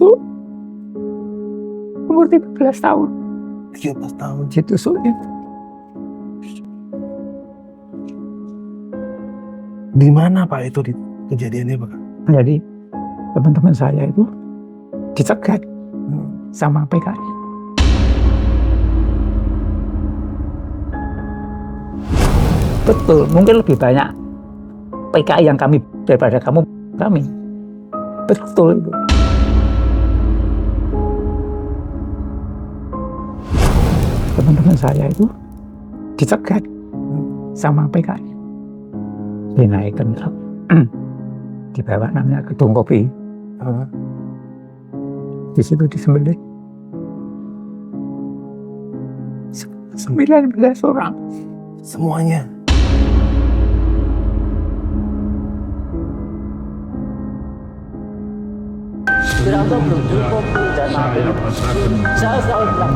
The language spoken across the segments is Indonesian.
ditusuk umur 13 tahun. 13 tahun. Ditusuknya. Di mana Pak itu kejadiannya Pak? Jadi teman-teman saya itu dicegat sama PKI. Betul, mungkin lebih banyak PKI yang kami daripada kami. Betul itu. Teman-teman saya itu dicegat sama PKI. Dinaikkan truk, dibawa namanya gedung kopi. Di situ disembelih 19 orang. Semuanya.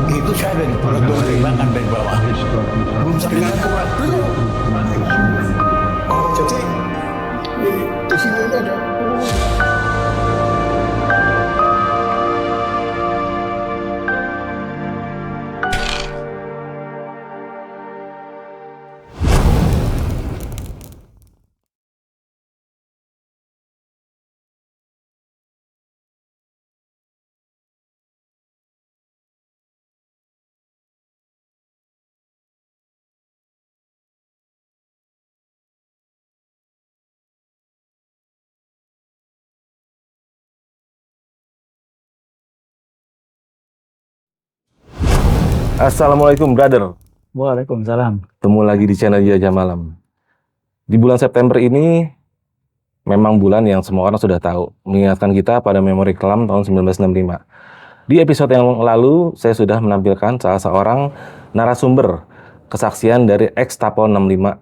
Itu saya dari Pondok Rimbangan dari bawah. Belum setengah kuat dulu. Oh, jadi di sini ada. Assalamualaikum brother. Waalaikumsalam. Ketemu lagi di channel Jelajah Malam. Di bulan September ini memang bulan yang semua orang sudah tahu, mengingatkan kita pada memori kelam tahun 1965. Di episode yang lalu saya sudah menampilkan salah seorang narasumber kesaksian dari ex-Tapol 65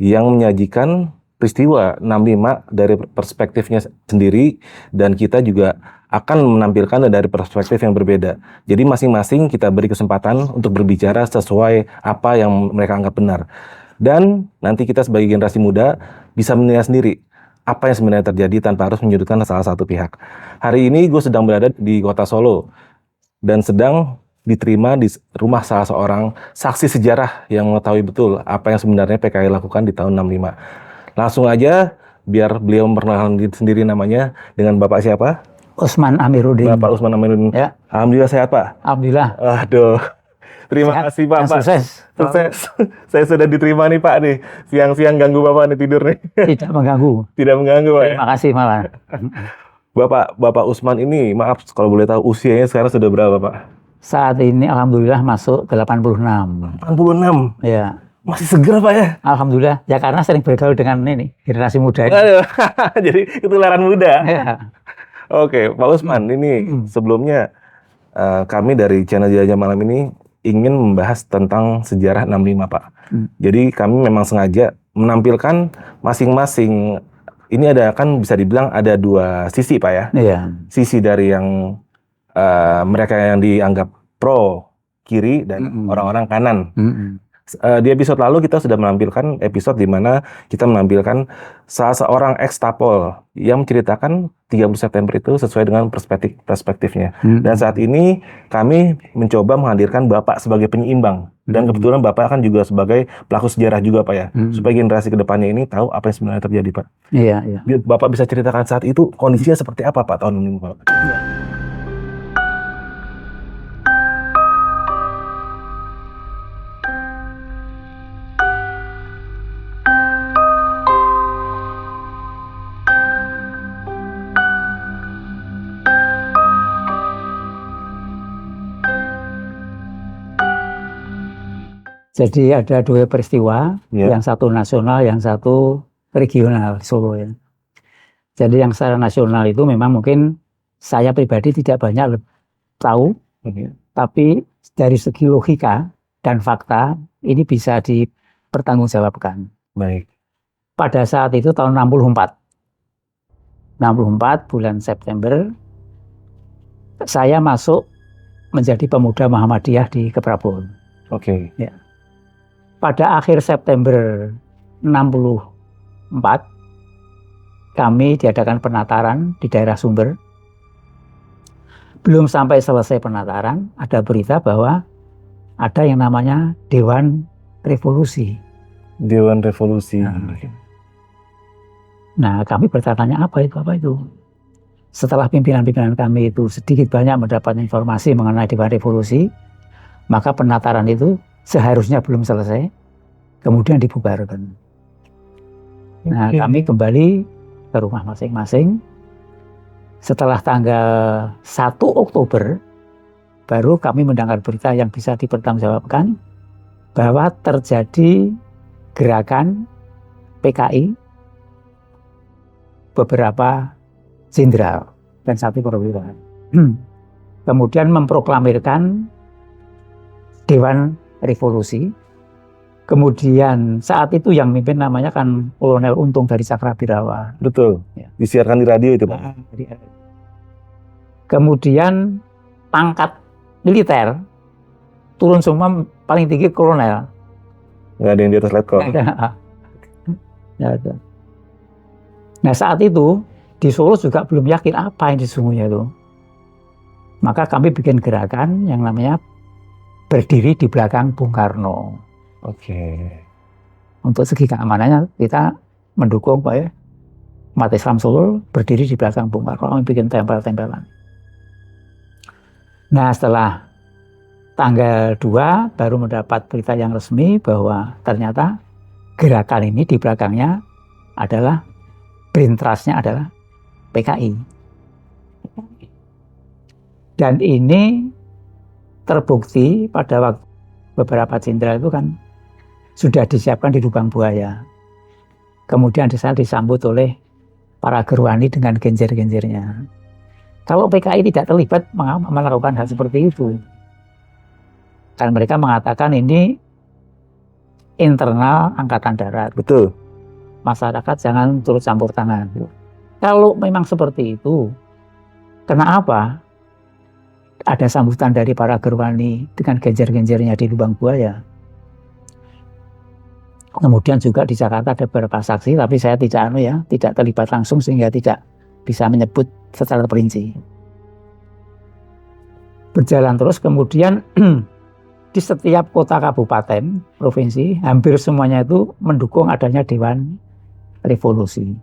yang menyajikan peristiwa 65 dari perspektifnya sendiri, dan kita juga akan menampilkan dari perspektif yang berbeda. Jadi masing-masing kita beri kesempatan untuk berbicara sesuai apa yang mereka anggap benar. Dan nanti kita sebagai generasi muda bisa menilai sendiri apa yang sebenarnya terjadi tanpa harus menyudutkan salah satu pihak. Hari ini gue sedang berada di kota Solo dan sedang diterima di rumah salah seorang saksi sejarah yang mengetahui betul apa yang sebenarnya PKI lakukan di tahun 65. Langsung aja biar beliau memperkenalkan diri sendiri, namanya dengan Bapak siapa? Usman Amiruddin. Bapak Usman Amiruddin. Ya. Alhamdulillah sehat Pak. Alhamdulillah. Aduh. Terima Sehat kasih Pak. dan sukses. Sukses. Saya sudah diterima nih Pak nih. Siang-siang ganggu Bapak nih tidur nih. Tidak mengganggu. Tidak mengganggu Pak. Terima kasih malah. Bapak Usman ini, maaf kalau boleh tahu usianya sekarang sudah berapa Pak? Saat ini alhamdulillah masuk ke 86. 86. Ya. Masih segar Pak ya? Alhamdulillah. Ya karena sering bergaul dengan ini generasi muda ini. Aduh. Jadi ketularan muda. Ya. Oke, Pak Usman, ini sebelumnya kami dari channel Jelajah Malam ini ingin membahas tentang sejarah 65 Pak. Jadi kami memang sengaja menampilkan masing-masing. Ini ada, kan bisa dibilang ada dua sisi Pak ya. Iya. Sisi dari yang mereka yang dianggap pro kiri dan orang-orang kanan. Di episode lalu kita sudah menampilkan episode di mana kita menampilkan salah seorang ex-Tapol yang menceritakan 30 September itu sesuai dengan perspektifnya. Dan saat ini kami mencoba menghadirkan Bapak sebagai penyeimbang. Dan kebetulan Bapak kan juga sebagai pelaku sejarah juga Pak ya. Supaya generasi kedepannya ini tahu apa yang sebenarnya terjadi Pak. Iya, iya. Bapak bisa ceritakan saat itu kondisinya seperti apa Pak tahun ini Pak? Iya. Jadi ada dua peristiwa, yang satu nasional, yang satu regional Solo ya. Jadi yang secara nasional itu memang mungkin saya pribadi tidak banyak tahu, tapi dari segi logika dan fakta ini bisa dipertanggungjawabkan. Baik. Pada saat itu tahun 64 bulan September saya masuk menjadi pemuda Muhammadiyah di Keprabon. Oke. Ya. Pada akhir September 64 kami diadakan penataran di daerah Sumber. Belum sampai selesai penataran, ada berita bahwa ada yang namanya Dewan Revolusi. Dewan Revolusi. Nah, kami bertanya apa itu? Setelah pimpinan-pimpinan kami itu sedikit banyak mendapat informasi mengenai Dewan Revolusi, maka penataran itu seharusnya belum selesai, kemudian dibubarkan. Nah, kami kembali ke rumah masing-masing. Setelah tanggal 1 Oktober, baru kami mendengar berita yang bisa dipertanggungjawabkan bahwa terjadi gerakan PKI beberapa jenderal dan satu perwira. Kemudian memproklamirkan Dewan Revolusi. Kemudian saat itu yang mimpin namanya kan Kolonel Untung dari Cakrabirawa. Betul. Ya. Disiarkan di radio itu, Pak. Kemudian Pangkat militer turun semua, paling tinggi kolonel. nggak ada yang di atas letkol. Nggak ada. Nah saat itu di Solo juga belum yakin apa yang sesungguhnya itu. Maka kami bikin gerakan yang namanya berdiri di belakang Bung Karno. Oke. Untuk segi keamanannya kita mendukung Pak ya, umat Islam Solo berdiri di belakang Bung Karno, kami bikin tempel-tempelan. Nah setelah tanggal 2 baru mendapat berita yang resmi bahwa ternyata gerakan ini di belakangnya adalah berintrasnya adalah PKI. Dan ini terbukti pada waktu beberapa jenderal itu kan sudah disiapkan di lubang buaya. Kemudian di sana disambut oleh para gerwani dengan genjer-genjernya. Kalau PKI tidak terlibat melakukan hal seperti itu. Dan mereka mengatakan ini internal Angkatan Darat. Betul. Masyarakat jangan turut campur tangan. Kalau memang seperti itu, kenapa ada sambutan dari para gerwani dengan genjer-genjernya di lubang buaya? Kemudian juga di Jakarta ada beberapa saksi, tapi saya tidak terlibat langsung sehingga tidak bisa menyebut secara terperinci. Berjalan terus, kemudian di setiap kota kabupaten, provinsi, hampir semuanya itu mendukung adanya Dewan Revolusi.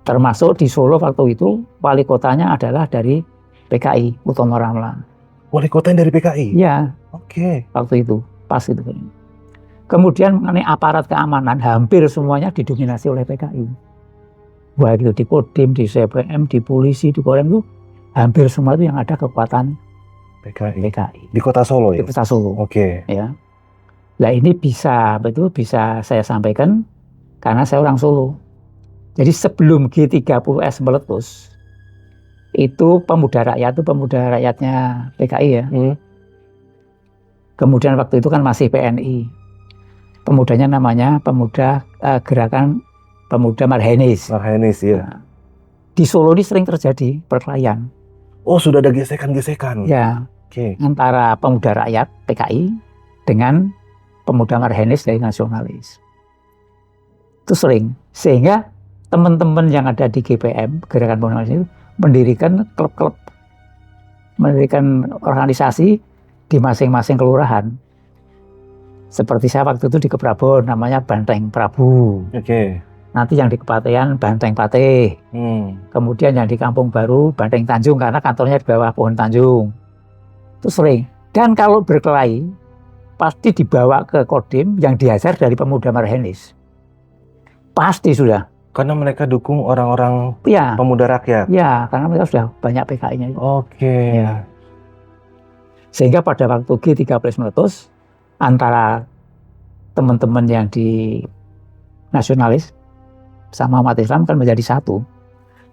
Termasuk di Solo waktu itu, wali kotanya adalah dari PKI, Utomo Ramlan. Wali kota yang dari PKI? Iya. Oke. Waktu itu, pas itu. Kemudian mengenai aparat keamanan, hampir semuanya didominasi oleh PKI. Baik itu di Kodim, di CPM, di polisi, di Korem itu, hampir semua itu yang ada kekuatan PKI. Di kota Solo ya? Di kota Solo. Oke. Ya. Nah ini bisa saya sampaikan karena saya orang Solo. Jadi sebelum G30S meletus, itu pemuda rakyatnya PKI ya. Kemudian waktu itu kan masih PNI. Pemudanya namanya Gerakan Pemuda Marhenis. Marhenis ya. Nah, di Solo ini sering terjadi perkelahian. Oh sudah ada gesekan-gesekan. Ya. Oke. Antara pemuda rakyat PKI dengan pemuda Marhenis dari nasionalis. Itu sering. Sehingga teman-teman yang ada di GPM, Gerakan Pemuda Marhenis itu, mendirikan klub-klub, mendirikan organisasi di masing-masing kelurahan. Seperti saya waktu itu di Keprabon namanya Banteng Prabu. Oke. Nanti yang di Kepatean Banteng Pateh. Kemudian yang di Kampung Baru Banteng Tanjung karena kantornya di bawah Pohon Tanjung. Itu sering. Dan kalau berkelahi pasti dibawa ke Kodim yang dihajar dari pemuda Marhenis. Pasti sudah. Karena mereka dukung orang-orang Ya. pemuda rakyat. Ya, karena mereka sudah banyak PKI-nya. Oke. Ya. Sehingga pada waktu G30 meletus, antara teman-teman yang di nasionalis sama umat Islam kan menjadi satu.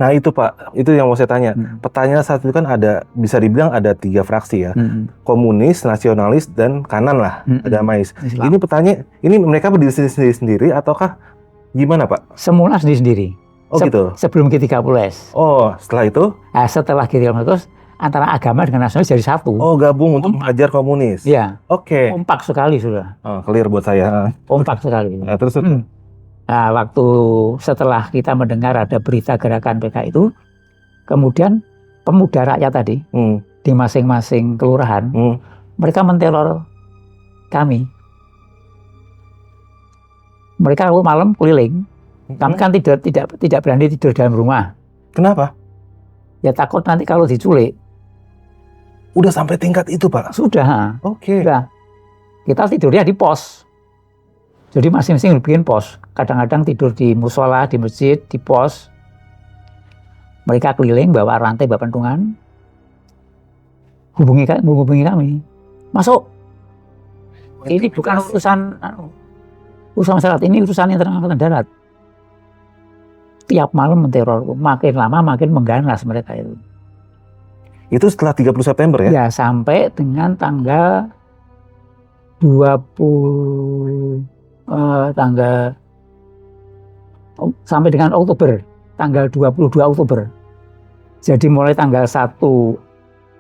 Nah itu Pak, itu yang mau saya tanya. Pertanyaan saat itu kan ada, bisa dibilang ada 3 fraksi ya. Komunis, nasionalis, dan kanan lah, agamais. Islam. Ini pertanyaan, ini mereka berdiri sendiri-sendiri ataukah gimana Pak? Semula sendiri-sendiri. Oh gitu? Sebelum G30S. Oh setelah itu? Nah, setelah G30 meletus, antara agama dengan nasionalis jadi satu. Oh gabung untuk mengajar komunis? Iya. Oke. Kompak sekali sudah. Oh, clear buat saya. Kompak sekali. Nah, terus? Nah, waktu setelah kita mendengar ada berita gerakan PKI itu, kemudian pemuda rakyat tadi di masing-masing kelurahan, mereka menteror kami. Mereka malam keliling, kami kan tidak berani tidur dalam rumah. Kenapa? Ya takut nanti kalau diculik. Udah sampai tingkat itu, Pak? Sudah. Oke. Sudah. Kita tidurnya di pos. Jadi masing-masing bikin pos. Kadang-kadang tidur di musola, di masjid, di pos. Mereka keliling bawa rantai, bawa pentungan. Hubungi kami. Masuk. Ini bukan urusan masyarakat, ini urusan Angkatan Darat. Tiap malam menteror, makin lama makin mengganas mereka itu. Itu setelah 30 September ya? Ya, sampai dengan tanggal 20 sampai dengan Oktober, tanggal 22 Oktober. Jadi mulai tanggal 1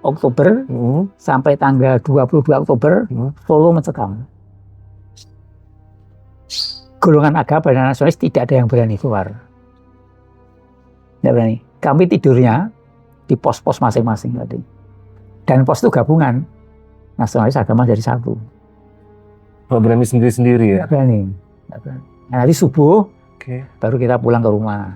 Oktober sampai tanggal 22 Oktober, Solo mencekam. Golongan agama dan nasionalis tidak ada yang berani keluar. Tidak berani. Kami tidurnya di pos-pos masing-masing tadi. Dan pos itu gabungan. Nasionalis agama jadi satu. Nggak berani sendiri-sendiri ya? Tidak berani. Nah, nanti subuh baru kita pulang ke rumah.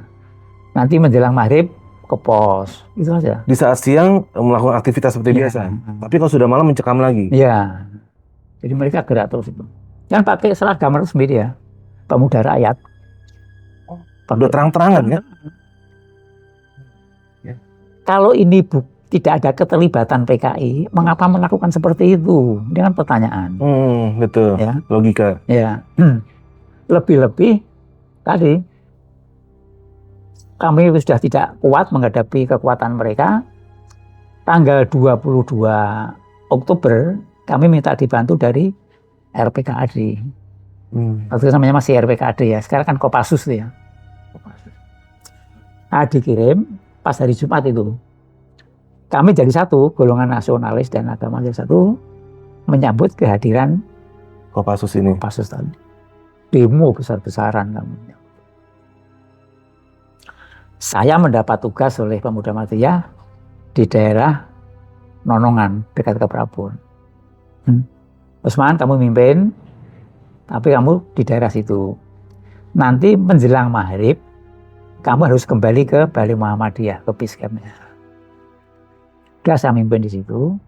Nanti menjelang maghrib ke pos. Itu aja. Di saat siang melakukan aktivitas seperti biasa. Tapi kalau sudah malam mencekam lagi. Iya. Jadi mereka gerak terus itu. Dan pakai seragam resmi dia. Pemuda rakyat. Udah terang-terangan ya? Kalau ini tidak ada keterlibatan PKI, mengapa melakukan seperti itu? Ini kan pertanyaan. Betul. Ya. Logika. Ya. Lebih-lebih tadi kami sudah tidak kuat menghadapi kekuatan mereka. Tanggal 22 Oktober kami minta dibantu dari RPKAD. Waktu itu namanya masih RPKAD ya. Sekarang kan Kopassus tuh ya. Dikirim pas hari Jumat itu. Kami jadi satu, golongan nasionalis dan agama jadi satu, menyambut kehadiran Kopassus ini. Kopassus tadi. Demo besar-besaran kami. Saya mendapat tugas oleh Pemuda Muhammadiyah di daerah Nonongan, dekat ke Prabon. Usman, kamu mimpin, tapi kamu di daerah situ. Nanti menjelang maghrib, kamu harus kembali ke Balai Muhammadiyah, ke Piskemnya. Sudah saya mimpin di situ.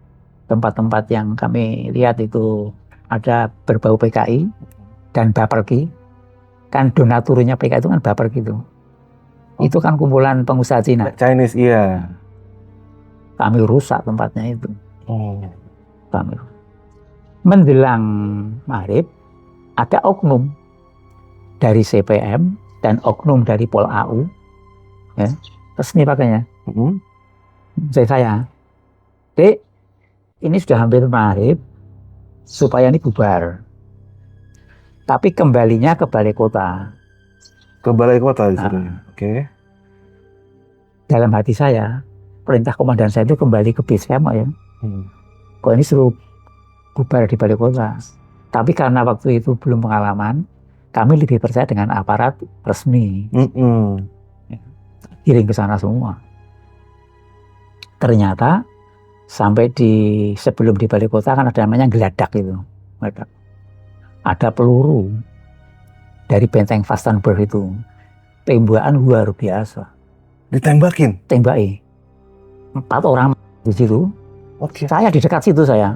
Tempat-tempat yang kami lihat itu ada berbau PKI dan Baperki. Kan donaturnya PKI itu kan Baperki itu. Itu kan kumpulan pengusaha Cina. Chinese, iya. Kami rusak tempatnya itu. Kami. Menjelang maghrib, ada oknum dari CPM dan oknum dari Pol AU. Ya, resmi pakainya. Saya. Dek, ini sudah hampir maghrib, supaya ini bubar. Tapi kembalinya ke balai kota. Ke balai kota di sini. Oke. Dalam hati saya, perintah komandan saya itu kembali ke base camp ya. Kok ini suruh bubar di balai kota. Tapi karena waktu itu belum pengalaman, kami lebih percaya dengan aparat resmi. Kirim ke sana semua. Ternyata sampai sebelum di balai kota kan ada namanya geladak itu. Ada peluru dari benteng Vastenburg itu. Tembakan luar biasa. Ditembakin? Tembaki. 4 orang di situ. Saya di dekat situ saya.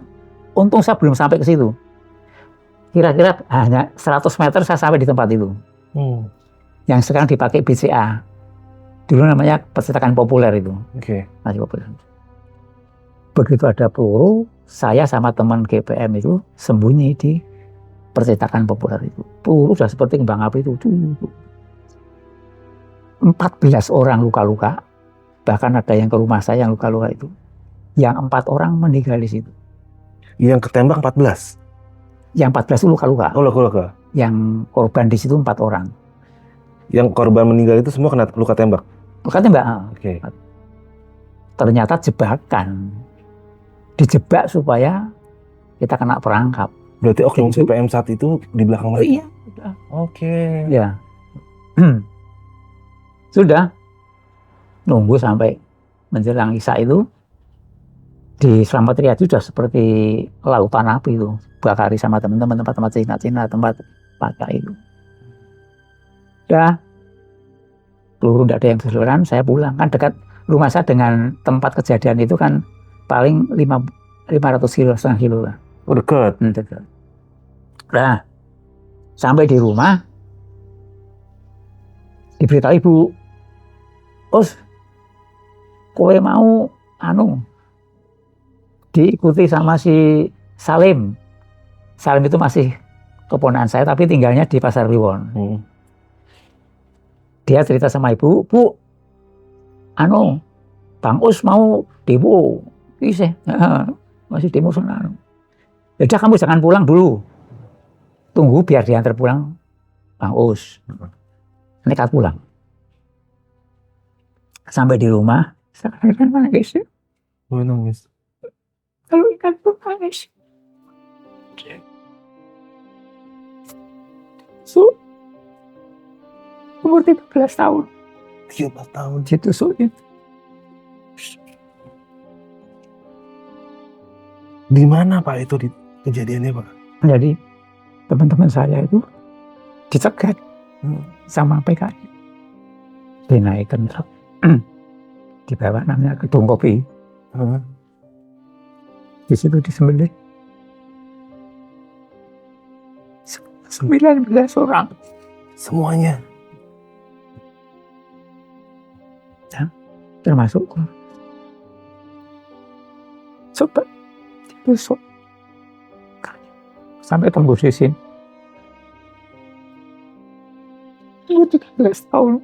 Untung saya belum sampai ke situ. Kira-kira hanya 100 meter saya sampai di tempat itu. Yang sekarang dipakai BCA. Dulu namanya Percetakan Populer itu. Masih populer. Begitu ada peluru, saya sama teman GPM itu sembunyi di Percetakan Populer itu. Peluru sudah seperti kembang api itu. 14 orang luka-luka. Bahkan ada yang ke rumah saya yang luka-luka itu. Yang 4 orang meninggal di situ. Yang ketembak 14? Yang 14 itu luka-luka. Oh, luka-luka. Yang korban di situ 4 orang. Yang korban meninggal itu semua kena luka tembak? Luka tembak. Ternyata jebakan. Dijebak supaya kita kena perangkap. Berarti oknum CPM saat itu di belakang mereka? Iya. Ya. Sudah. Nunggu sampai menjelang Isya itu. Di Slamet Riyadi sudah seperti lautan api itu, bakari sama teman-teman tempat-tempat Cina, tempat pakai itu. Udah, peluru tidak ada yang bersaluran, saya pulang. Kan dekat rumah saya dengan tempat kejadian itu kan paling 500 kilo, setengah kilo lah. Oh, dekat. Dekat. Nah, sampai di rumah, diberitahu ibu, "Us, kowe mau diikuti sama si Salim." Salim itu masih keponakan saya, tapi tinggalnya di Pasar Kliwon. Dia cerita sama ibu, "Bu, Bang Us mau demo." Iseh, masih demo sana. "Yaudah kamu jangan pulang dulu. Tunggu biar diantar pulang Bang Us." Nekat pulang. Sampai di rumah, saya kadang nangis. Nangis. Kalau ikan pun nangis. Umur 13 tahun. 13 tahun. Ditusukin. Di mana Pak itu kejadiannya Pak? Jadi teman-teman saya itu dicegat sama PKI. Dinaikkan truk. Dibawa namanya gedung kopi. Di situ disembelih 19 orang. Semuanya. Ya, termasuk coba ditusuk sampai tembus sini. Umur 13 tahun.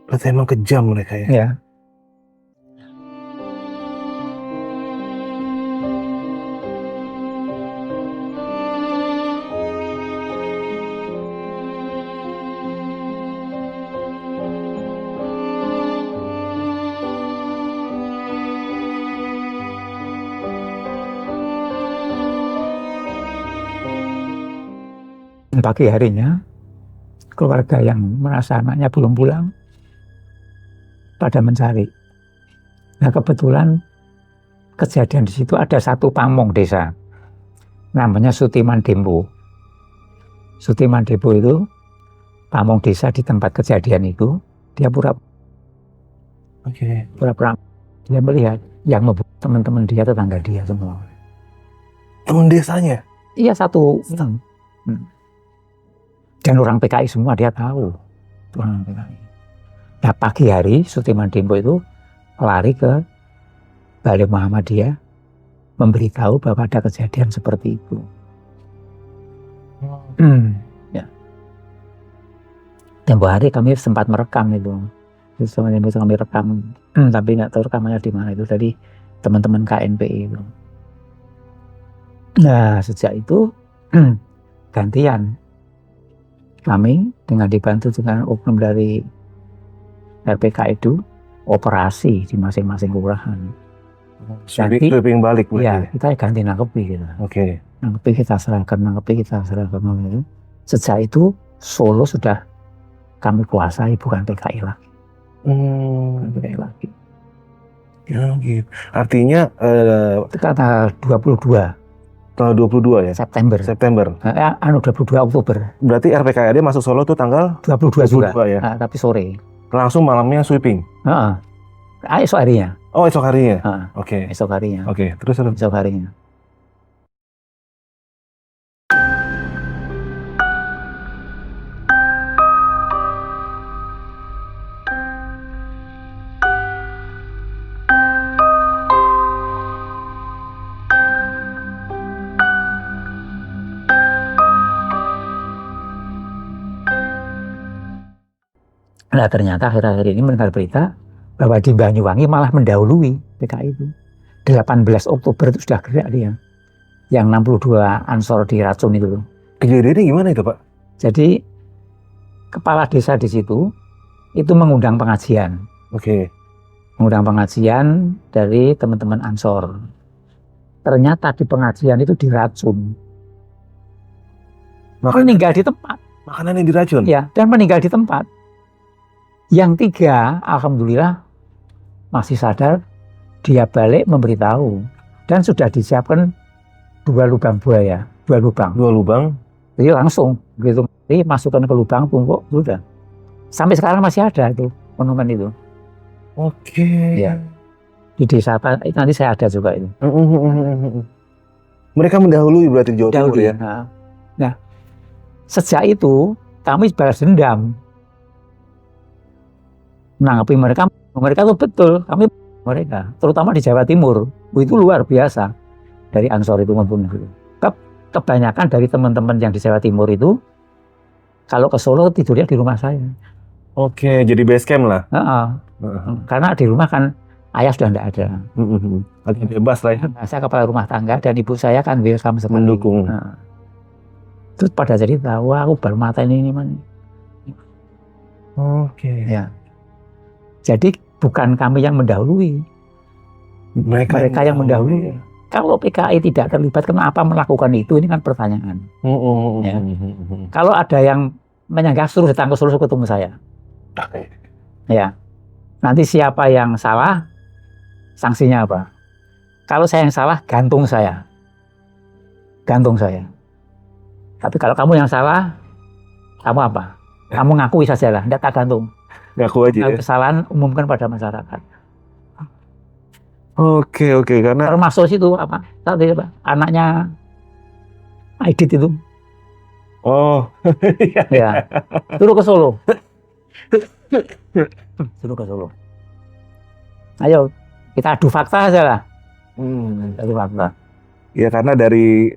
Berarti emang kejam mereka ya? Ya. Pagi harinya, keluarga yang merasa anaknya belum pulang pada mencari. Nah kebetulan kejadian di situ ada satu pamong desa, namanya Sutiman Dempo. Sutiman Dempo itu pamong desa di tempat kejadian itu. Dia pura-pura dia melihat yang membunuh teman-teman dia, tetangga dia semua. Teman desanya? Iya, satu. Dan orang PKI semua dia tahu. Orang PKI. Nah pagi hari Sutiman Dempo itu lari ke Balai Muhammadiyah memberitahu bahwa ada kejadian seperti itu. Ya. Tempo hari kami sempat merekam itu. Kami rekam, tapi nggak tahu rekamannya di mana itu dari teman-teman KNPI itu. Nah sejak itu gantian. Kami dengan dibantu dengan oknum dari RPK itu operasi di masing-masing kelurahan. Sweeping balik berarti? Ya, kita ganti nangkepi gitu. Nangkepi kita serahkan. Gitu. Sejak itu Solo sudah kami kuasai, bukan PKI lagi. Bukan PKI lagi. Ya, gitu. Artinya tanggal 22. Tanggal 22 ya? September. 22 Oktober. Berarti RPKAD masuk Solo tuh tanggal 22 juga. Ya? Nah, tapi sore. Langsung malamnya sweeping? Esok harinya. Oh, esok harinya? Esok harinya. Terus? Esok harinya. Nah ternyata akhir-akhir ini mendengar berita bahwa di Banyuwangi malah mendahului PKI itu. 18 Oktober itu sudah gerak dia. Yang 62 Ansor diracun itu. Kejadiannya gimana itu Pak? Jadi kepala desa di situ itu mengundang pengajian. Mengundang pengajian dari teman-teman Ansor. Ternyata di pengajian itu diracun. Meninggal di tempat. Makanannya diracun? Ya, dan meninggal di tempat. Yang 3, alhamdulillah masih sadar dia balik memberitahu dan sudah disiapkan 2 lubang buaya, 2 lubang. 2 lubang. Jadi langsung gitu, jadi masukkan ke lubang tumpuk sudah. Sampai sekarang masih ada itu monumen itu. Oke. Ya. Di desa apa nanti saya ada juga itu. Mereka mendahului berarti Jawa Timur ya. Nah, sejak itu kami balas dendam menanggapi mereka tuh betul kami mereka terutama di Jawa Timur itu luar biasa dari Ansor itu membunuh itu. Kebanyakan dari teman-teman yang di Jawa Timur itu kalau ke Solo tidurnya di rumah saya. Oke, jadi base camp lah. Karena di rumah kan ayah sudah tidak ada. Lagi bebas lah ya. Nah, saya kepala rumah tangga dan ibu saya kan welcome sekali. Mendukung. Terus pada cerita, wah aku baru mata ini man. Oke. Ya. Jadi bukan kami yang mendahului. Mereka yang mendahului. Kalau PKI tidak terlibat, kenapa melakukan itu? Ini kan pertanyaan. Ya. Kalau ada yang menyanggah suruh datang ke Solo ketemu saya. Ya. Nanti siapa yang salah, sanksinya apa? Kalau saya yang salah, gantung saya. Gantung saya. Tapi kalau kamu yang salah, kamu apa? Kamu ngakui sajalah, tidak tak gantung. Ngaku aja. Kalau kesalahan umumkan pada masyarakat. Oke, karena Termasuk situ apa? Tadi apa? Anaknya Aidit itu. oh. Ya. Suruh ke Solo. Suruh ke Solo. Ayo, kita adu fakta aja lah. Adu fakta. Ya karena dari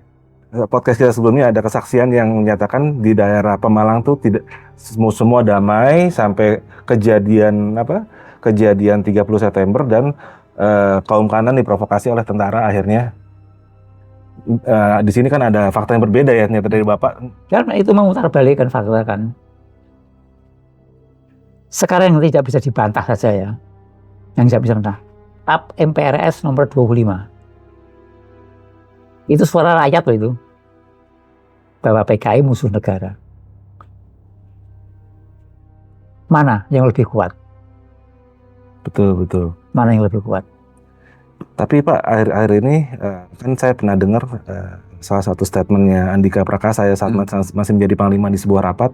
podcast kita sebelumnya ada kesaksian yang menyatakan di daerah Pemalang tuh tidak semua damai sampai kejadian 30 September dan kaum kanan diprovokasi oleh tentara akhirnya. Di sini kan ada fakta yang berbeda ya ternyata dari Bapak. Karena itu memutarbalikkan fakta kan. Sekarang yang tidak bisa dibantah saja ya. Yang tidak bisa dibantah. TAP MPRS nomor 25. Itu suara rakyat loh itu. Bahwa PKI musuh negara. Mana yang lebih kuat? Betul. Mana yang lebih kuat? Tapi Pak, akhir-akhir ini kan saya pernah dengar salah satu statementnya Andika Prakasa ya saat masih menjadi panglima di sebuah rapat,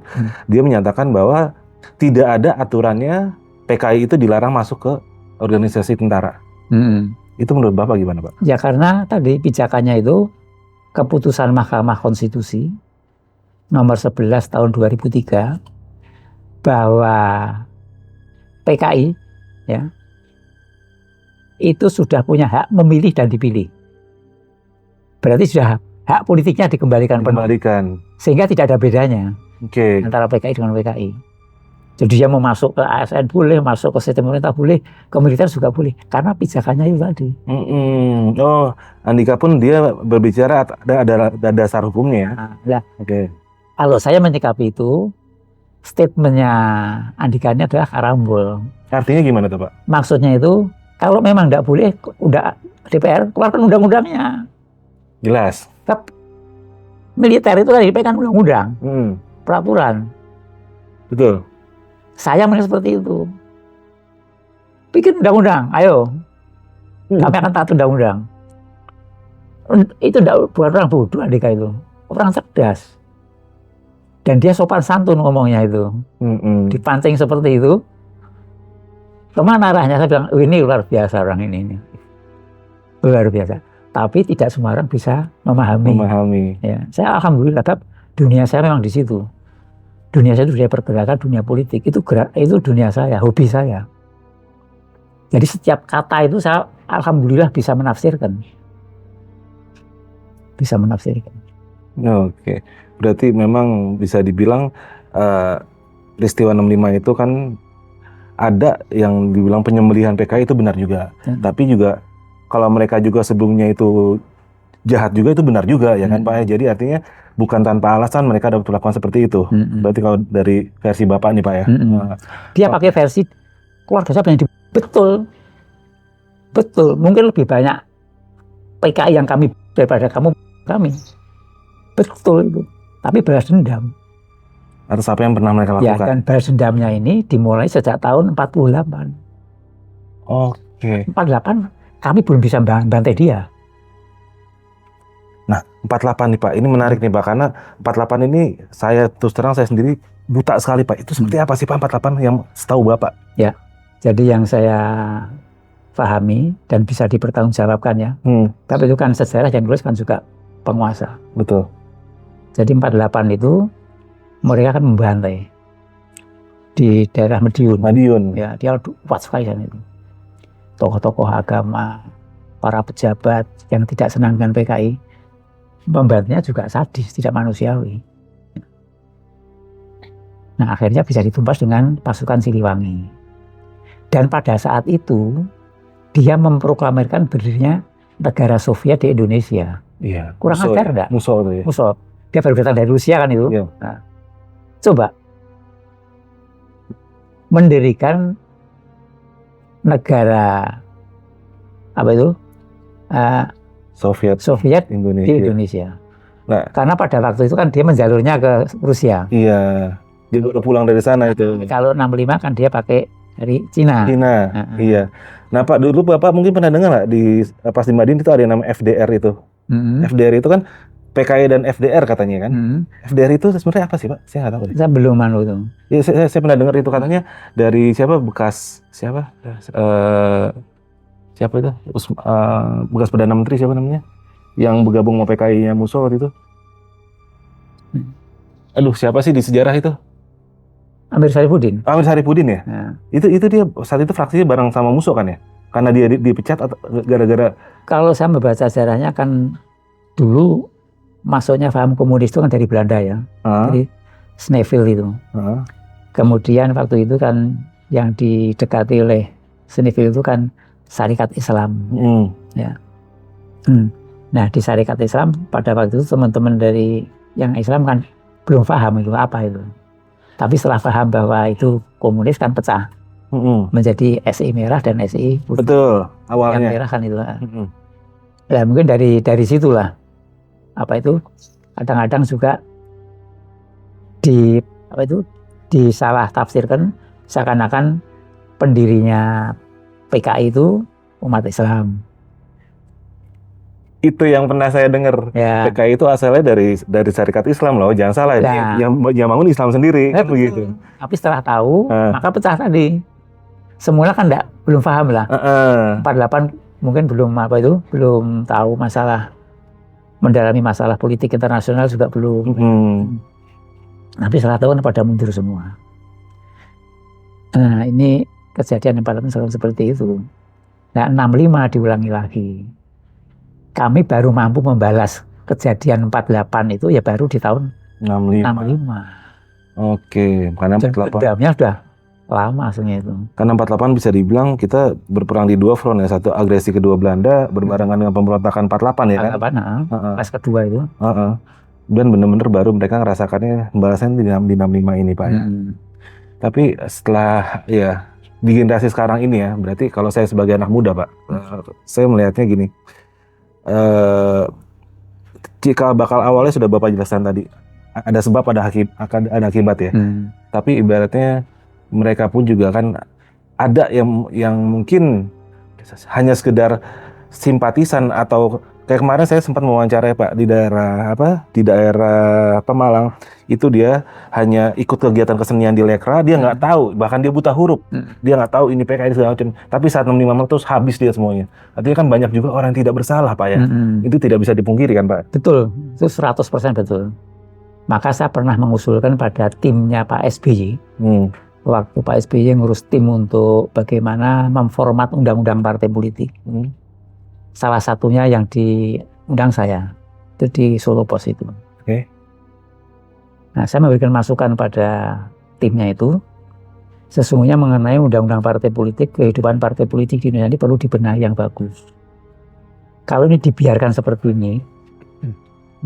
dia menyatakan bahwa tidak ada aturannya PKI itu dilarang masuk ke organisasi tentara. Itu menurut Bapak gimana Pak? Ya karena tadi pijakannya itu keputusan Mahkamah Konstitusi nomor 11 tahun 2003 bahwa PKI ya itu sudah punya hak memilih dan dipilih. Berarti sudah hak politiknya dikembalikan penuh. Sehingga tidak ada bedanya antara PKI dengan PKI. Jadi dia mau masuk ke ASN boleh, masuk ke sistem pemerintah boleh, ke militer juga boleh. Karena pijakannya itu tadi. Oh, Andika pun dia berbicara ada dasar hukumnya ya? Kalau saya menyikapi itu, statementnya Andika ini adalah karambol. Artinya gimana tuh Pak? Maksudnya itu, kalau memang tidak boleh, udah DPR keluarkan undang-undangnya. Jelas. Tapi militer itu kan DPR kan undang-undang, peraturan. Betul. Saya melihat seperti itu. Bikin undang-undang, ayo. Kami akan taat undang-undang. Itu bukan orang bodoh Andika itu. Orang cerdas. Dan dia sopan santun ngomongnya itu. Dipancing seperti itu. Kemana arahnya? Saya bilang, ini luar biasa orang ini. Luar biasa. Tapi tidak semua orang bisa memahami. Ya, saya alhamdulillah, dunia saya memang di situ. Dunia saya itu dunia pergerakan, dunia politik. Itu dunia saya, hobi saya. Jadi setiap kata itu saya alhamdulillah bisa menafsirkan. Oke. Berarti memang bisa dibilang peristiwa 65 itu kan ada yang dibilang penyembelihan PKI itu benar juga. Tapi juga kalau mereka juga sebelumnya itu jahat juga itu benar juga ya kan Pak. Jadi artinya bukan tanpa alasan mereka dapat perlakuan seperti itu. Berarti kalau dari versi Bapak nih Pak ya. Dia pakai versi keluarga saya yang betul. Mungkin lebih banyak PKI yang kami daripada kami. Betul itu. Tapi balas dendam. Atas apa yang pernah mereka lakukan? Ya, dan balas dendamnya ini dimulai sejak tahun 48. Oke. 48 kami belum bisa bantai dia. Nah, 48 nih Pak, ini menarik nih Pak, karena 48 ini saya terus terang saya sendiri buta sekali Pak. Itu seperti apa sih Pak 48 yang setahu Bapak? Ya, jadi yang saya pahami dan bisa dipertanggungjawabkan ya. Tapi itu kan sejarah yang ditulis kan juga penguasa. Betul. Jadi 48 itu mereka kan membantai di daerah Madiun. Ya, dia kuat sekali kan itu. Tokoh-tokoh agama, para pejabat yang tidak senang dengan PKI, pembantainya juga sadis, tidak manusiawi. Nah, akhirnya bisa ditumpas dengan pasukan Siliwangi. Dan pada saat itu dia memproklamirkan berdirinya negara Soviet di Indonesia. Iya. Kurang ajar enggak? Musuh itu ya. Musuh. Dia baru datang dari Rusia kan itu. Iya. Nah, coba mendirikan negara apa itu Soviet di Indonesia. Indonesia. Nah, karena pada waktu itu kan dia menjalurnya ke Rusia. Iya. Dia udah pulang dari sana itu. Kalau 65 kan dia pakai dari Cina. Iya. Nah Pak, dulu Bapak mungkin pernah dengar nggak pas di Madiun itu ada yang namanya FDR itu. FDR itu kan PKI dan FDR katanya kan. FDR itu sebenarnya apa sih Pak? Saya nggak tahu. Saya belum itu. Ya, saya pernah dengar itu katanya dari bekas Perdana Menteri siapa namanya? Yang bergabung sama PKI-nya Musso waktu itu. Aduh, siapa sih di sejarah itu? Amir Sarifuddin. Amir Sarifuddin ya? Ya. Itu dia saat itu fraksinya bareng sama Musso kan ya? Karena dia dipecat atau gara-gara... Kalau saya membaca sejarahnya kan dulu masuknya paham komunis itu kan dari Belanda ya. Dari Sneville itu. Kemudian waktu itu kan yang didekati oleh Sneville itu kan Syarikat Islam. Ya. Nah, di Syarikat Islam pada waktu itu teman-teman dari yang Islam kan belum paham itu apa itu. Tapi setelah paham bahwa itu komunis kan pecah menjadi SI merah dan SI putih. Betul, awalnya. Yang merah kan itu. Ya mungkin dari situlah apa itu kadang-kadang juga disalah tafsirkan seakan-akan pendirinya PKI itu umat Islam. Itu yang pernah saya dengar. Ya. PKI itu asalnya dari Syarikat Islam loh, jangan salah. Ya. Yang bangun Islam sendiri, kan begitu. Tapi setelah tahu, maka pecah tadi. Semula kan belum paham lah. 48 mungkin belum tahu mendalami masalah politik internasional juga belum. Tapi setelah tahu kan pada mundur semua. Nah, ini kejadian 48 selalu seperti itu. Nah, 65 diulangi lagi. Kami baru mampu membalas kejadian 48 itu ya baru di tahun 65. Oke, karena 48. Dendamnya sudah lama aslinya itu. Karena 48 bisa dibilang kita berperang di dua front ya. Satu agresi kedua Belanda berbarengan dengan pemberontakan 48 ya kan. 48, pas kedua itu. Dan benar-benar baru mereka ngerasakannya pembalasan di 65 ini Pak ya. Tapi setelah ya di generasi sekarang ini ya, berarti kalau saya sebagai anak muda Pak, saya melihatnya gini. Jika bakal awalnya sudah Bapak jelaskan tadi, ada sebab ada akibat ya. Tapi ibaratnya mereka pun juga kan ada yang mungkin hanya sekedar simpatisan atau kayak kemarin saya sempat mewawancarai Pak di daerah Pemalang, itu dia hanya ikut kegiatan kesenian di Lekra, dia nggak tahu, bahkan dia buta huruf, dia nggak tahu ini PKI segala macam. Tapi saat 65 terus habis dia semuanya. Artinya kan banyak juga orang yang tidak bersalah Pak ya. Itu tidak bisa dipungkiri kan Pak. Betul, itu 100% betul. Maka saya pernah mengusulkan pada timnya Pak SBY, waktu Pak SBY ngurus tim untuk bagaimana memformat undang-undang partai politik. Salah satunya yang diundang saya, itu di Solo Pos itu. Nah, saya memberikan masukan pada timnya itu, sesungguhnya mengenai undang-undang partai politik, kehidupan partai politik di Indonesia ini perlu dibenahi yang bagus. Kalau ini dibiarkan seperti ini,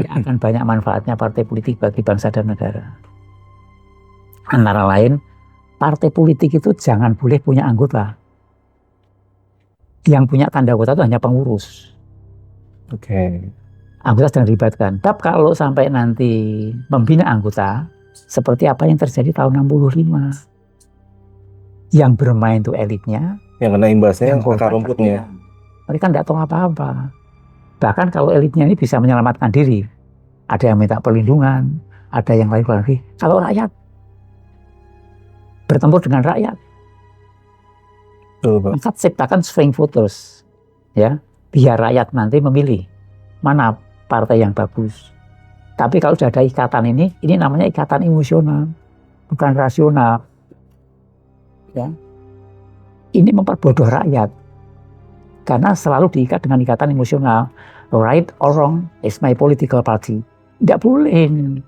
akan banyak manfaatnya partai politik bagi bangsa dan negara. Antara lain, partai politik itu jangan boleh punya anggota. Yang punya tanda anggota itu hanya pengurus. Anggota sedang dilibatkan. Tapi kalau sampai nanti membina anggota, seperti apa yang terjadi tahun 65. Yang bermain itu elitnya. Yang kena imbasnya akar rumputnya. Mereka tidak tahu apa-apa. Bahkan kalau elitnya ini bisa menyelamatkan diri, ada yang minta perlindungan, ada yang lain lagi. Kalau rakyat bertempur dengan rakyat, Betul, Pak. maka ciptakan swing voters, ya, biar rakyat nanti memilih mana partai yang bagus. Tapi kalau sudah ada ikatan ini namanya ikatan emosional, bukan rasional. Ya. Ini memperbodoh rakyat, karena selalu diikat dengan ikatan emosional. Right or wrong is my political party. Tidak boleh.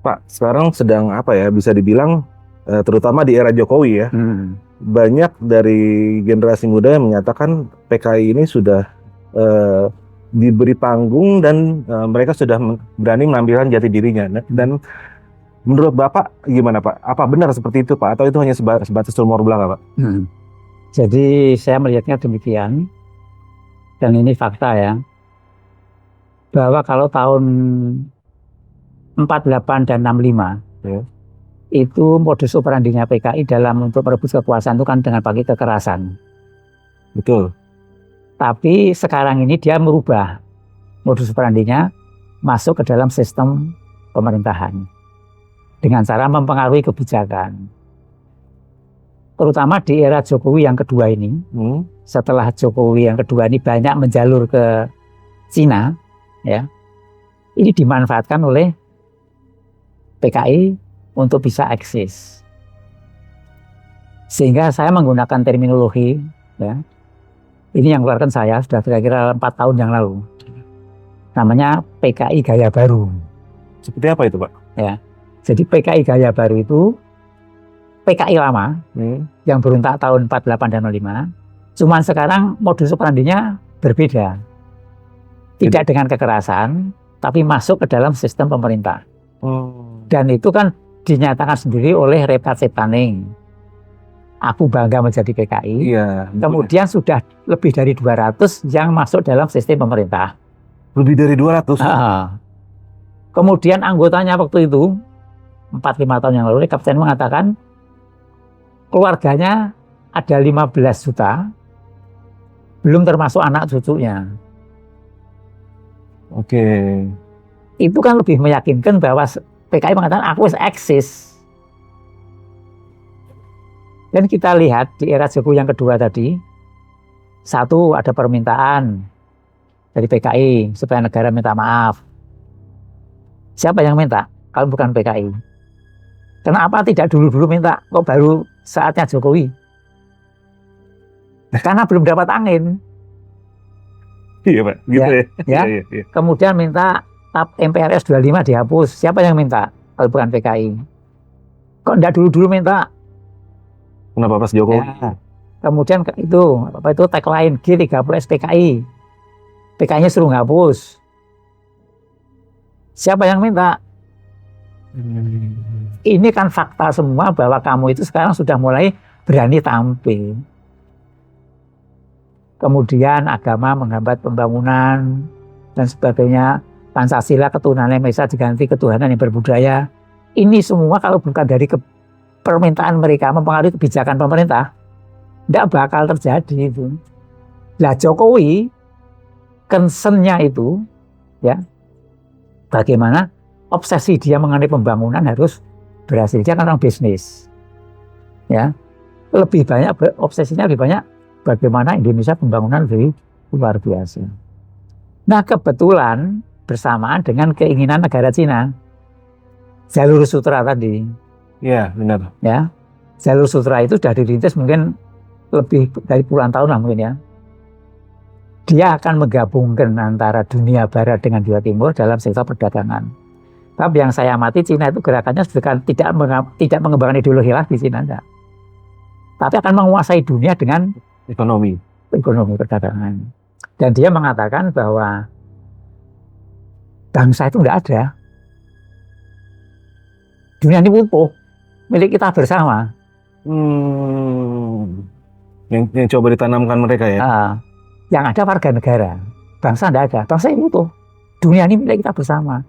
Pak, sekarang sedang apa ya, bisa dibilang terutama di era Jokowi ya, banyak dari generasi muda yang menyatakan PKI ini sudah diberi panggung dan mereka sudah berani menampilkan jati dirinya. Dan menurut Bapak gimana, Pak? Apa benar seperti itu, Pak? Atau itu hanya sebatas rumor belaka, Pak? Jadi saya melihatnya demikian, dan ini fakta ya, bahwa kalau tahun 48 dan 65 Ya. itu modus operandinya PKI dalam untuk merebut kekuasaan itu kan dengan pakai kekerasan. Betul. Tapi sekarang ini dia merubah modus operandinya masuk ke dalam sistem pemerintahan dengan cara mempengaruhi kebijakan. Terutama di era Jokowi yang kedua ini, setelah Jokowi yang kedua ini banyak menjalur ke Cina, ya, ini dimanfaatkan oleh PKI untuk bisa eksis. Sehingga saya menggunakan terminologi, ya, ini yang keluarkan saya sudah kira-kira 4 tahun yang lalu. Namanya PKI gaya baru. Seperti apa itu, Pak? Ya, jadi PKI gaya baru itu PKI lama yang berontak tahun 48 dan 05. Cuman sekarang modus operandinya berbeda. Tidak dengan kekerasan, tapi masuk ke dalam sistem pemerintah. Dan itu kan dinyatakan sendiri oleh Repat Sepaning. Aku bangga menjadi PKI. Iya. Kemudian sudah lebih dari 200 yang masuk dalam sistem pemerintah. Lebih dari 200? Kemudian anggotanya waktu itu, 4-5 tahun yang lalu, Kapten mengatakan keluarganya ada 15 juta, belum termasuk anak cucunya. Oke. Itu kan lebih meyakinkan bahwa PKI mengatakan aku eksis. Dan kita lihat di era Jokowi yang kedua tadi, satu ada permintaan dari PKI supaya negara minta maaf. Siapa yang minta? Kalau bukan PKI. Kenapa tidak dulu-dulu minta? Kok baru saatnya Jokowi? Karena belum dapat angin. Iya, Pak. Gitu ya. Ya. Iya. Kemudian minta TAP MPRS 25 dihapus. Siapa yang minta? Kalau bukan PKI. Kok enggak dulu-dulu minta? Kenapa pas Jokowi? Ya. Kemudian itu tagline G30 SPKI. PKI-nya suruh ngapus. Siapa yang minta? Ini kan fakta semua bahwa kamu itu sekarang sudah mulai berani tampil. Kemudian agama menghambat pembangunan dan sebagainya. Pancasila ketuhanan yang Maha Esa diganti ketuhanan yang berbudaya. Ini semua kalau bukan dari permintaan mereka mempengaruhi kebijakan pemerintah, tidak bakal terjadi itu. Lah Jokowi concern-nya itu, ya, bagaimana obsesi dia mengenai pembangunan harus berhasil. Dia kan orang bisnis, ya, lebih banyak obsesinya lebih banyak bagaimana Indonesia pembangunan lebih luar biasa. Nah kebetulan bersamaan dengan keinginan negara Cina, jalur sutra tadi. Iya, benar. Ya, jalur sutra itu sudah dirintis mungkin lebih dari puluhan tahun lah mungkin ya. Dia akan menggabungkan antara dunia barat dengan dunia timur dalam sektor perdagangan. Tapi yang saya amati Cina itu gerakannya tidak mengembangkan ideologi lagi Cina enggak. Tapi akan menguasai dunia dengan Ekonomi perdagangan. Dan dia mengatakan bahwa bangsa itu enggak ada. Dunia ini utuh, milik kita bersama. Yang coba ditanamkan mereka ya. Yang ada warga negara, bangsa tidak ada. Bangsa ini utuh. Dunia ini milik kita bersama.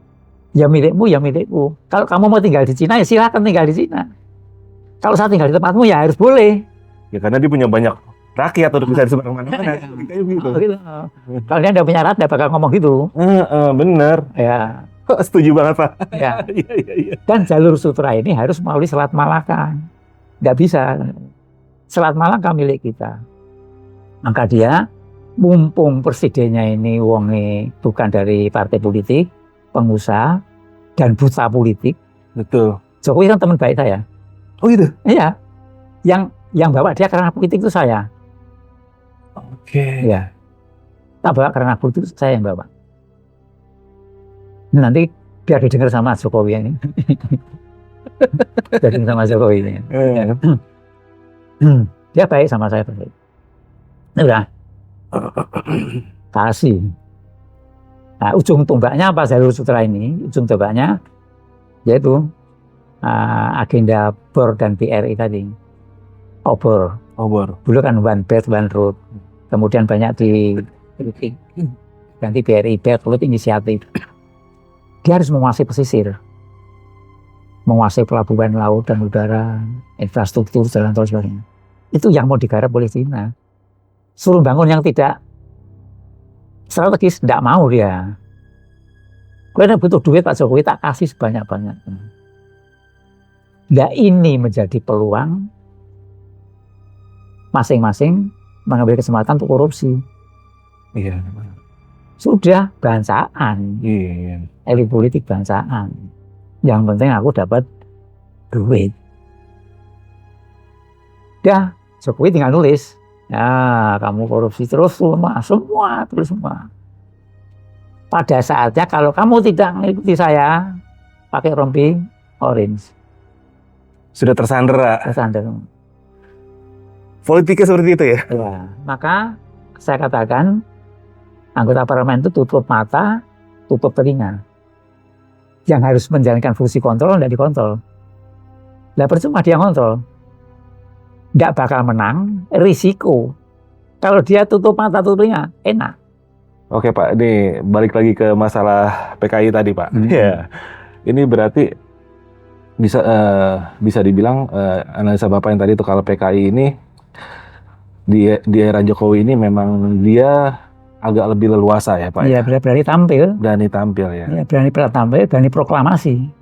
Ya milikmu, ya milikku. Kalau kamu mau tinggal di Cina, ya silakan tinggal di Cina. Kalau saya tinggal di tempatmu, ya harus boleh. Ya karena dia punya banyak rakyat untuk bisa disebar kemana-mana. Kayak gitu. Gitu. Kalau dia tidak punya rakyat, dia bakal ngomong gitu. Bener. Ya. Setuju banget Pak. Ya. Iya. Dan jalur sutra ini harus melalui Selat Malaka. Nggak bisa. Selat Malaka milik kita. Maka dia, mumpung presidennya ini wonge bukan dari partai politik, pengusaha, dan buta politik. Betul. Jokowi kan teman baik saya. Oh gitu? Iya. Yang bawa dia karena politik itu saya. Oke. Iya. Tak bawa karena politik, saya yang bawa. Nanti biar didengar sama Jokowi ini. Biar didengar sama Jokowi ini. Dia baik sama saya, baik. Udah. Kasih. Nah, ujung tombaknya apa jalur sutra ini? Ujung tombaknya yaitu agenda BOR dan BRI tadi. Obor. Dulu kan One Belt One Road. Kemudian banyak dikritik. Ganti BRI, Belt Road Initiative. Dia harus menguasai pesisir, menguasai pelabuhan laut dan udara, infrastruktur, jalan tol sebagainya. Itu yang mau digarap oleh Cina. Suruh bangun yang tidak strategis, tidak mau dia. Karena butuh duit Pak Jokowi, tak kasih sebanyak-banyaknya. Nah ini menjadi peluang masing-masing mengambil kesempatan untuk korupsi. Iya. Sudah bancaan. Iya. Elit politik bancaan. Yang penting aku dapat duit. Dah, Jokowi tinggal nulis. Ya, kamu korupsi terus semua. Pada saatnya kalau kamu tidak mengikuti saya, pakai rompi orange. Sudah tersandera. Politiknya seperti itu ya? Ya, maka saya katakan anggota parlemen itu tutup mata, tutup telinga. Yang harus menjalankan fungsi kontrol tidak dikontrol. Lah percuma dia kontrol. Tidak bakal menang, risiko. Kalau dia tutup mata, tutup telinga, enak. Oke Pak, ini balik lagi ke masalah PKI tadi Pak. Ya, ini berarti bisa dibilang analisa Bapak yang tadi itu kalau PKI ini di era Jokowi ini memang dia agak lebih leluasa ya Pak. Iya, berani tampil. Berani tampil ya. Iya, berani tampil, berani proklamasi.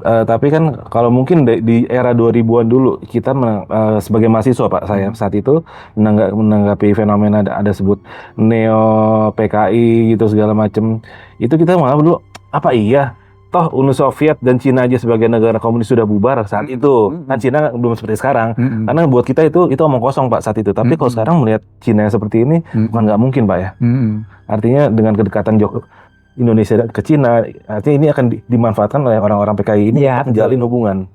Tapi kan kalau mungkin di era 2000-an dulu kita sebagai mahasiswa Pak, saya saat itu menanggapi fenomena ada sebut neo PKI gitu segala macam. Itu kita malah dulu apa iya? Toh Uni Soviet dan Cina aja sebagai negara komunis sudah bubar saat itu. Kan Cina belum seperti sekarang. Karena buat kita itu omong kosong Pak saat itu. Tapi kalau sekarang melihat Cina seperti ini bukan nggak mungkin Pak ya. Artinya dengan kedekatan Indonesia ke Cina, artinya ini akan dimanfaatkan oleh orang-orang PKI ini ya, menjalin hubungan.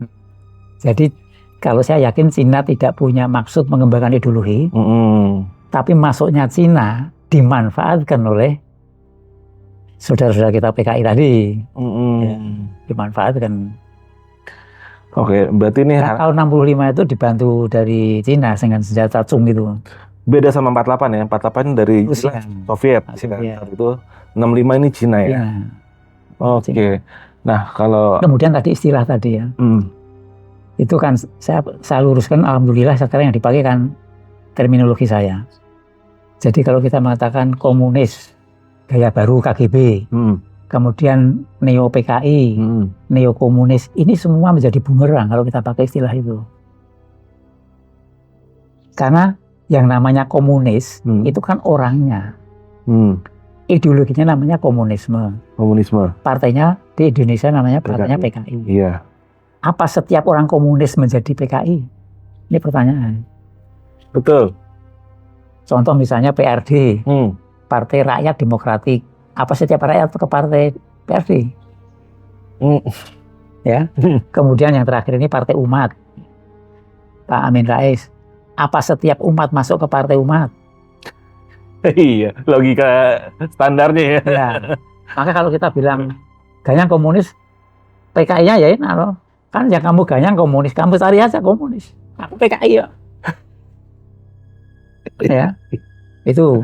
Jadi kalau saya yakin Cina tidak punya maksud mengembangkan ideologi, tapi masuknya Cina dimanfaatkan oleh saudara-saudara kita PKI tadi, ya, dimanfaatkan. Oke, berarti ini tahun 65 itu dibantu dari Cina dengan senjata Chung itu. Beda sama 48 ya, 48 dari Soviet. Ya. Itu 65 ini Cina ya. Ya. Oke. Cina. Nah kalau kemudian tadi istilah tadi ya, itu kan saya luruskan. Alhamdulillah sekarang yang dipakai kan terminologi saya. Jadi kalau kita mengatakan komunis gaya baru KGB, kemudian neo PKI, neo komunis, ini semua menjadi bumerang kalau kita pakai istilah itu. Karena yang namanya komunis itu kan orangnya. Ideologinya namanya komunisme. Partainya di Indonesia namanya partainya PKI. Iya. Apa setiap orang komunis menjadi PKI? Ini pertanyaan. Betul. Contoh misalnya PRD, Partai Rakyat Demokratik. Apa setiap rakyat ke partai PRD? Ya. Kemudian yang terakhir ini Partai Umat, Pak Amin Rais. Apa setiap umat masuk ke Partai Umat? Iya, logika standarnya ya. Ya. Maka kalau kita bilang gaya komunis, PKI-nya ya enak loh. Kan yang kamu ganyang komunis, kamu cari aja komunis. Aku PKI ya. Ya, itu.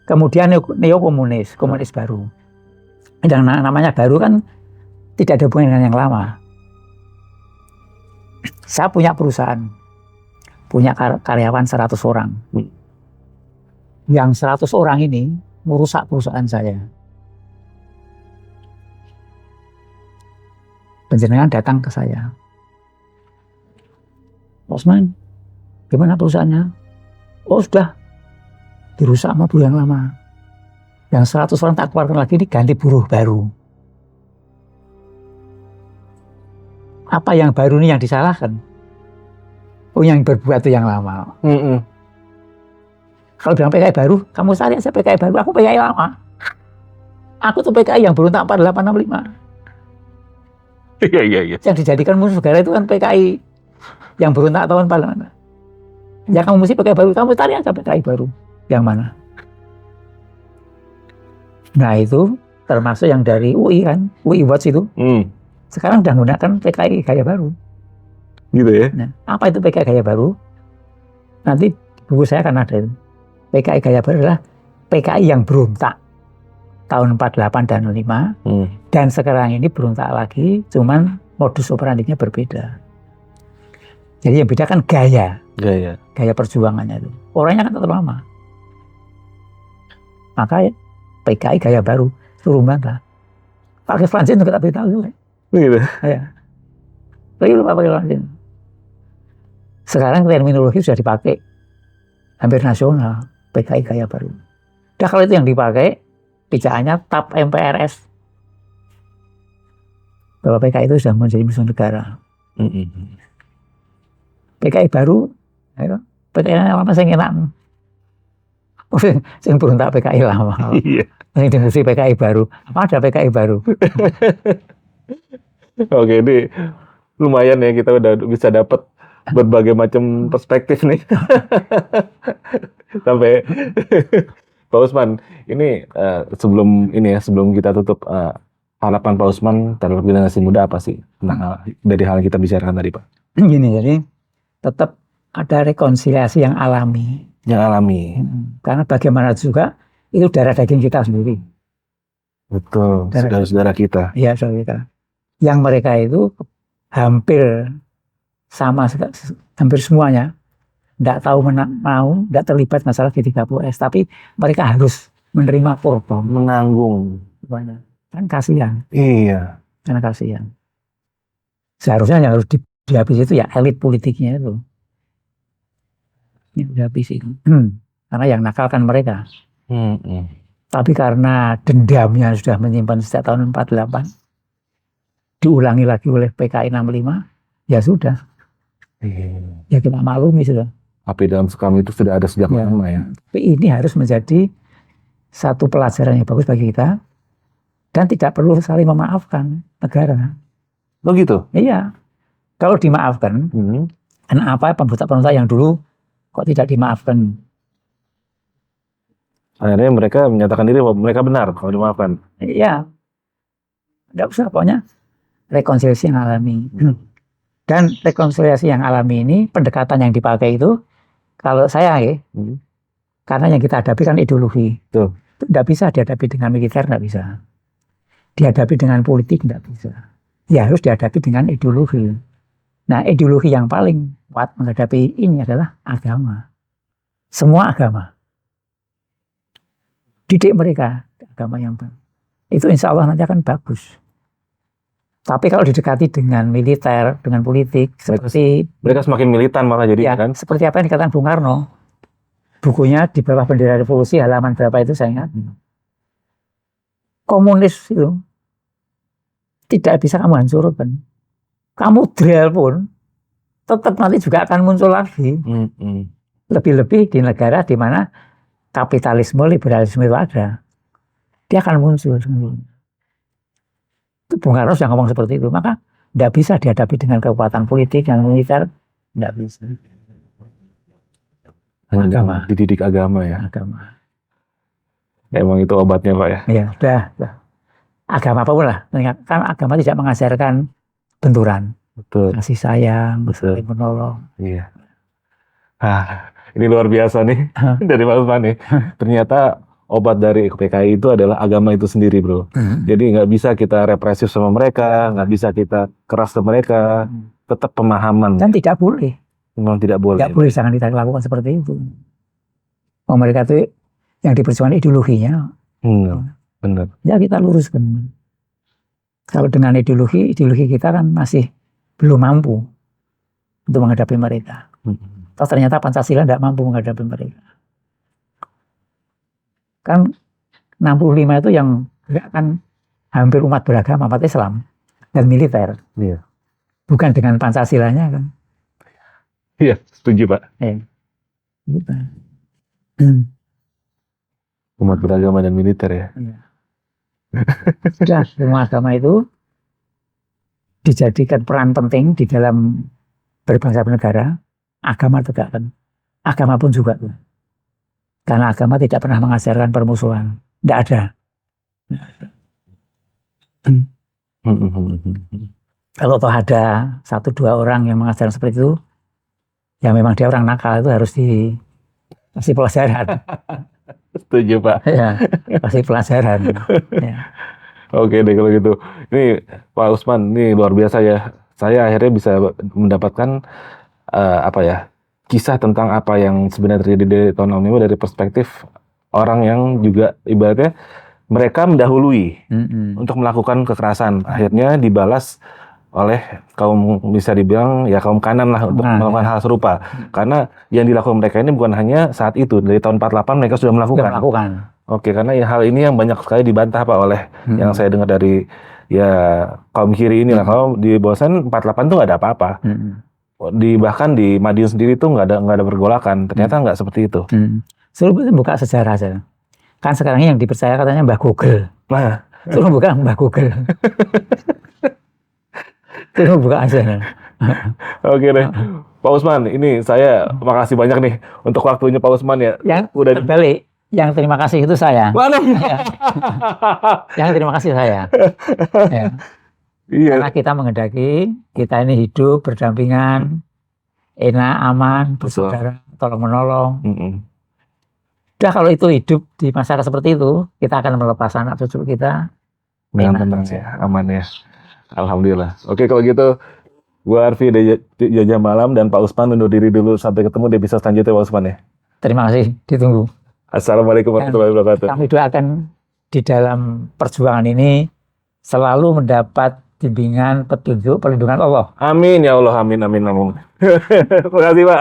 Kemudian neo komunis, komunis baru. Yang namanya baru kan tidak ada hubungan dengan yang lama. Saya punya perusahaan, punya karyawan 100 orang. Yang 100 orang ini merusak perusahaan saya. Penjenengan datang ke saya. Osman, gimana perusahaannya? Oh sudah, dirusak sama buruh yang lama. Yang 100 orang tak keluarkan lagi, ini ganti buruh baru. Apa yang baru ini yang disalahkan? Oh yang berbuat itu yang lama. Kalau bilang PKI baru, kamu cari aja PKI baru, aku PKI lama. Aku tuh PKI yang berontak 4865. Iya. Yang dijadikan musuh negara itu kan PKI yang berontak tahun 48. Ya kamu mesti PKI baru, kamu cari aja PKI baru. Yang mana? Nah itu termasuk yang dari UI kan, UI Watch itu. Sekarang udah menggunakan PKI gaya baru. Gitu ya? Nah, apa itu PKI gaya baru? Nanti buku saya akan ada itu. PKI gaya baru adalah PKI yang berontak tahun 48 dan 5 dan sekarang ini berontak lagi, cuman modus operandinya berbeda. Jadi yang beda kan gaya perjuangannya itu. Orangnya kan tetap lama. Maka PKI gaya baru suruh bantah. Pakai Fransin juga tak beritahu juga. Gitu. Ya. Lagi lupa pakai Fransin. Sekarang terminologi sudah dipakai hampir nasional. PKI gaya baru. Nah kalau itu yang dipakai, pijakannya TAP MPRS. Bahwa PKI itu sudah menjadi musuh negara. PKI baru, ayo, PKI lama saya enak. Yang berontak PKI lama. Yang dimusuhi PKI baru. Apa ada PKI baru? Oke, ini lumayan ya kita udah bisa dapat berbagai macam perspektif nih. Sampai Pak Usman, ini sebelum kita tutup, harapan Pak Usman terhadap generasi muda apa sih dari hal yang kita bicarakan tadi, Pak? Gini, jadi tetap ada rekonsiliasi yang alami. Yang alami. Karena bagaimana juga itu darah daging kita sendiri. Betul, saudara-saudara kita. Iya, saudara kita. Yang mereka itu hampir sama, hampir semuanya tidak tahu tidak terlibat masalah G30S, tapi mereka harus menerima korban, menanggung, kan kasihan. Iya. Karena kasihan. Seharusnya yang harus dihabisi itu ya elit politiknya itu, yang dihabisi. Karena yang nakal kan mereka. Tapi karena dendamnya sudah menyimpan sejak tahun 48, diulangi lagi oleh PKI 65, ya sudah. Ya kita maklumi sudah. Api dalam sekam itu sudah ada sejak lama ya. Tapi ini harus menjadi satu pelajaran yang bagus bagi kita dan tidak perlu saling memaafkan negara. Oh gitu? Iya. Kalau dimaafkan, kenapa pemberontak-pemberontak yang dulu kok tidak dimaafkan? Akhirnya mereka menyatakan diri bahwa mereka benar kalau dimaafkan. Iya. Tidak usah, pokoknya rekonsiliasi yang alami. Dan rekonsiliasi yang alami ini, pendekatan yang dipakai itu, kalau saya karena yang kita hadapi kan ideologi. Itu tidak bisa dihadapi dengan militer, tidak bisa. Dihadapi dengan politik, tidak bisa. Ya harus dihadapi dengan ideologi. Nah, ideologi yang paling kuat menghadapi ini adalah agama. Semua agama. Didik mereka agama yang baik. Itu insya Allah nanti akan bagus. Tapi kalau didekati dengan militer, dengan politik, seperti mereka semakin militan malah jadi ya, kan? Seperti apa yang dikatakan Bung Karno, bukunya di bawah bendera revolusi halaman berapa itu saya ingat. Komunis itu tidak bisa kamu hancurkan. Kamu drill pun tetap nanti juga akan muncul lagi. Lebih-lebih di negara di mana kapitalisme, liberalisme itu ada, dia akan muncul. Bung Karno sudah ngomong seperti itu, maka tidak bisa dihadapi dengan kekuatan politik yang militer, tidak bisa. Agama. Dididik agama ya. Agama. Emang itu obatnya Pak ya. Ya, sudah. agama apapun lah. Kan agama tidak mengajarkan benturan, Betul. kasih sayang, Betul. saling menolong. Iya. Ini luar biasa nih dari Pak Usman nih. Ternyata obat dari PKI itu adalah agama itu sendiri, bro. Jadi nggak bisa kita represif sama mereka, nggak bisa kita keras ke mereka. Tetap pemahaman. Dan tidak boleh. Memang tidak boleh. Tidak boleh, jangan kita lakukan seperti itu. Oh, mereka itu yang diperjuangkan ideologinya. Benar. Ya kita luruskan. Kalau dengan ideologi kita kan masih belum mampu untuk menghadapi mereka. Toh ternyata Pancasila tidak mampu menghadapi mereka. Kan 65 itu yang kan hampir umat beragama, umat Islam dan militer. Iya. Bukan dengan Pancasilanya kan. Iya, setuju Pak. Gitu. Umat beragama dan militer ya. Iya. Sudah, semua agama itu dijadikan peran penting di dalam berbangsa bernegara. Agama tegakkan. Agama pun juga. Karena agama tidak pernah mengajarkan permusuhan. Tidak ada. Kalau toh ada 1-2 orang yang mengajarkan seperti itu, ya memang dia orang nakal, itu harus dikasih pelajaran. Setuju Pak. Ya, kasih pelajaran. Ya. Oke deh kalau gitu. Ini Pak Usman, ini luar biasa ya. Saya akhirnya bisa mendapatkan kisah tentang apa yang sebenarnya terjadi di tahun 65 dari perspektif orang yang juga ibaratnya mereka mendahului untuk melakukan kekerasan. Akhirnya dibalas oleh kaum, bisa dibilang ya kaum kanan lah untuk melakukan hal serupa. Karena yang dilakukan mereka ini bukan hanya saat itu, dari tahun 48 mereka sudah melakukan. Oke, karena hal ini yang banyak sekali dibantah Pak oleh yang saya dengar dari ya kaum kiri ini lah. Kalau di Bosan 48 tuh nggak ada apa-apa. Bahkan di Madiun sendiri tuh nggak ada pergolakan. Ternyata nggak seperti itu. Suruh buka sejarah saja. Kan sekarang ini yang dipercaya katanya Mbah Google. Nah, suruh buka Mbah Google. Suruh buka aja. Oke deh, Pak Usman, ini saya makasih banyak nih untuk waktunya Pak Usman ya. Yang udah terbalik, yang terima kasih itu saya. Waduh. Yang terima kasih saya. Ya. Iya. Karena kita menghendaki kita ini hidup berdampingan, enak, aman, bersaudara, tolong menolong. Udah kalau itu hidup di masyarakat seperti itu, kita akan melepas anak cucu kita dengan tenang ya, aman ya. Alhamdulillah. Oke kalau gitu, gua Arfi dari Jajah Malam dan Pak Usman undur diri dulu, sampai ketemu di episode selanjutnya Pak Usman ya. Terima kasih, ditunggu. Assalamualaikum warahmatullahi wabarakatuh. Kami doakan di dalam perjuangan ini selalu mendapat bimbingan, petunjuk, perlindungan Allah. Amin ya Allah, amin. Terima kasih Pak.